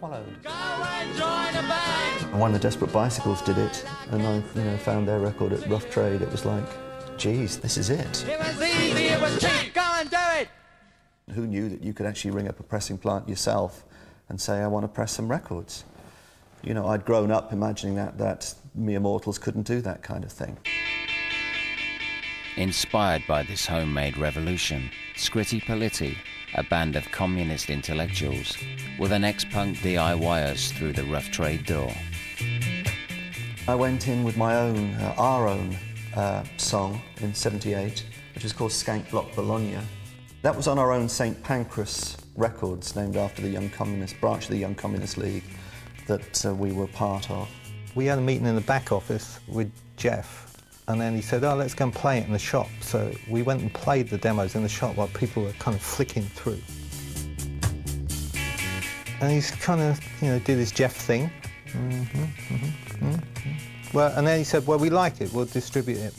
followed. Go and join a band! And when the Desperate Bicycles did it, and I found their record at Rough Trade, it was like, geez, this is it. It was easy, it was cheap, go and do it! Who knew that you could actually ring up a pressing plant yourself and say, I want to press some records? You know, I'd grown up imagining that mere mortals couldn't do that kind of thing. Inspired by this homemade revolution, Scritti Politti, a band of communist intellectuals, were the next punk DIYers through the Rough Trade door. I went in with my own, our own song in '78, which was called Skank Block Bologna. That was on our own St. Pancras Records, named after the Young Communist branch of the Young Communist League that we were part of. We had a meeting in the back office with Jeff, and then he said, oh, let's go and play it in the shop. So we went and played the demos in the shop while people were kind of flicking through. And he's kind of, did his Jeff thing. Well, and then he said, well, we like it, we'll distribute it.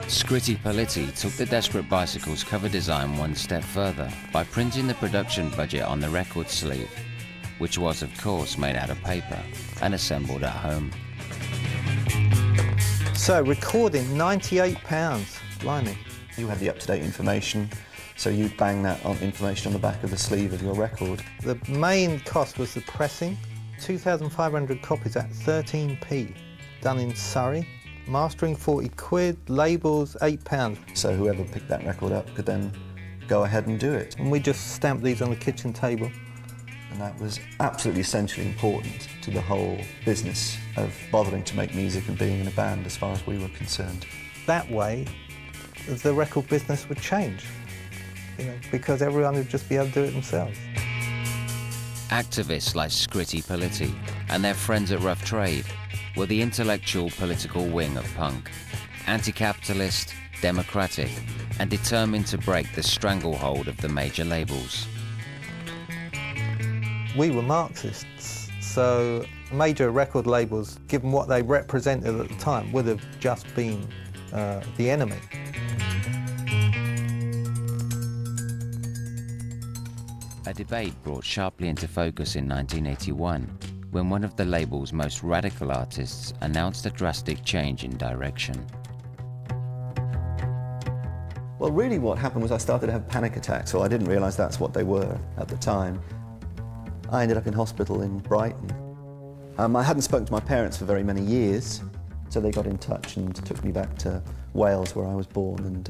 Scritti Politti took the Desperate Bicycles cover design one step further by printing the production budget on the record sleeve, which was, of course, made out of paper and assembled at home. So, recording, £98, blimey. You had the up-to-date information, so you'd bang that information on the back of the sleeve of your record. The main cost was the pressing, 2,500 copies at 13p, done in Surrey. Mastering, 40 quid, labels, £8. So whoever picked that record up could then go ahead and do it. And we just stamped these on the kitchen table. And that was absolutely essentially important to the whole business of bothering to make music and being in a band, as far as we were concerned. That way, the record business would change, because everyone would just be able to do it themselves. Activists like Scritti Politti and their friends at Rough Trade were the intellectual political wing of punk, anti-capitalist, democratic, and determined to break the stranglehold of the major labels. We were Marxists, so major record labels, given what they represented at the time, would have just been the enemy. A debate brought sharply into focus in 1981 when one of the label's most radical artists announced a drastic change in direction. Well, really what happened was I started to have panic attacks, so I didn't realise that's what they were at the time. I ended up in hospital in Brighton. I hadn't spoken to my parents for very many years, so they got in touch and took me back to Wales, where I was born, and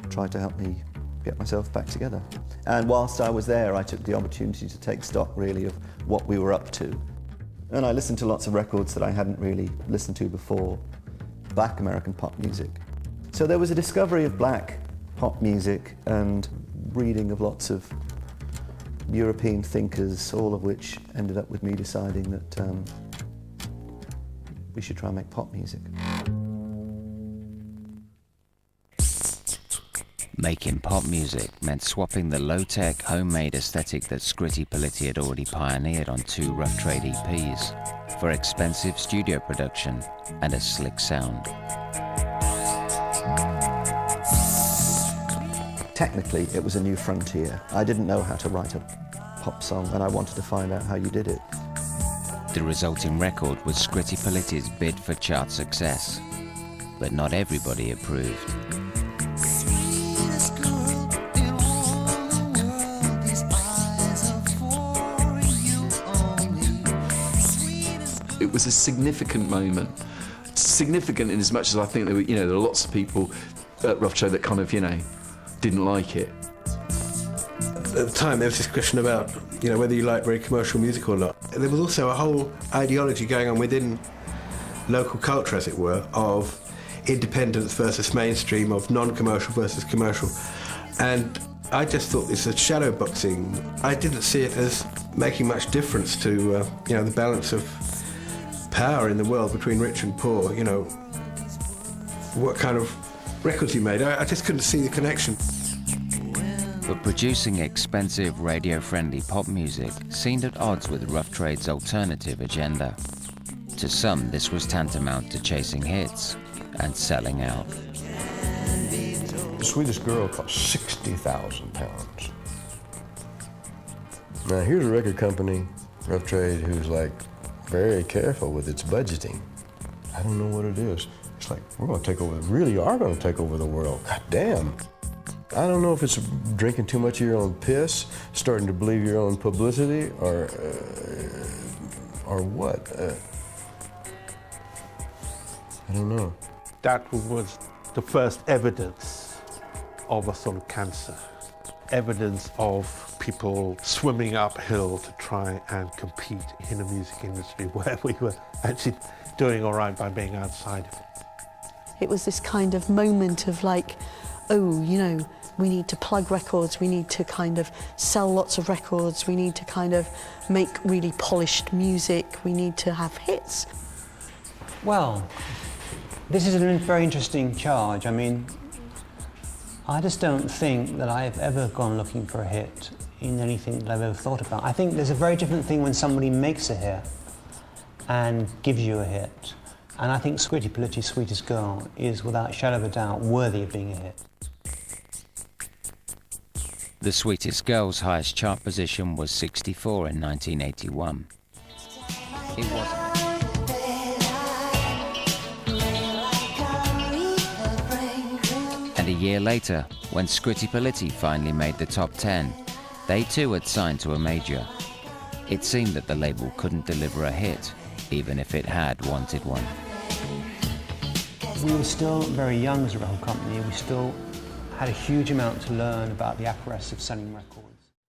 tried to help me get myself back together. And whilst I was there, I took the opportunity to take stock, really, of what we were up to. And I listened to lots of records that I hadn't really listened to before, black American pop music. So there was a discovery of black pop music and reading of lots of European thinkers, all of which ended up with me deciding that we should try and make pop music. Making pop music meant swapping the low-tech, homemade aesthetic that Scritti Politti had already pioneered on 2 Rough Trade EPs for expensive studio production and a slick sound. Technically, it was a new frontier. I didn't know how to write a pop song, and I wanted to find out how you did it. The resulting record was Scritti Politti's bid for chart success, but not everybody approved. It was a significant moment. Significant in as much as I think there were, there were lots of people at Rough Trade that kind of, didn't like it. At the time, there was this question about, whether you like very commercial music or not. There was also a whole ideology going on within local culture, as it were, of independence versus mainstream, of non-commercial versus commercial. And I just thought this was shadow boxing. I didn't see it as making much difference to, the balance of power in the world between rich and poor, what kind of records you made. I just couldn't see the connection. But producing expensive, radio-friendly pop music seemed at odds with Rough Trade's alternative agenda. To some, this was tantamount to chasing hits and selling out. The Swedish Girl cost £60,000. Now here's a record company, Rough Trade, who's like very careful with its budgeting. I don't know what it is. It's like, we're gonna take over, really are gonna take over the world. God damn. I don't know if it's drinking too much of your own piss, starting to believe your own publicity, or what. I don't know. That was the first evidence of a sort of cancer. Evidence of people swimming uphill to try and compete in the music industry where we were actually doing all right by being outside of it. It was this kind of moment of like, oh, you know, we need to plug records, we need to kind of sell lots of records, we need to kind of make really polished music, we need to have hits. Well, this is a very interesting charge. I mean, I just don't think that I've ever gone looking for a hit in anything that I've ever thought about. I think there's a very different thing when somebody makes a hit and gives you a hit. And I think Scritti Politti's Sweetest Girl is, without a shadow of a doubt, worthy of being a hit. The Sweetest Girl's highest chart position was 64 in 1981. It was. And a year later, when Scritti Politti finally made the top 10, they too had signed to a major. It seemed that the label couldn't deliver a hit, even if it had wanted one. We were still very young as a record company. We still had a huge amount to learn about the apparatus of selling records.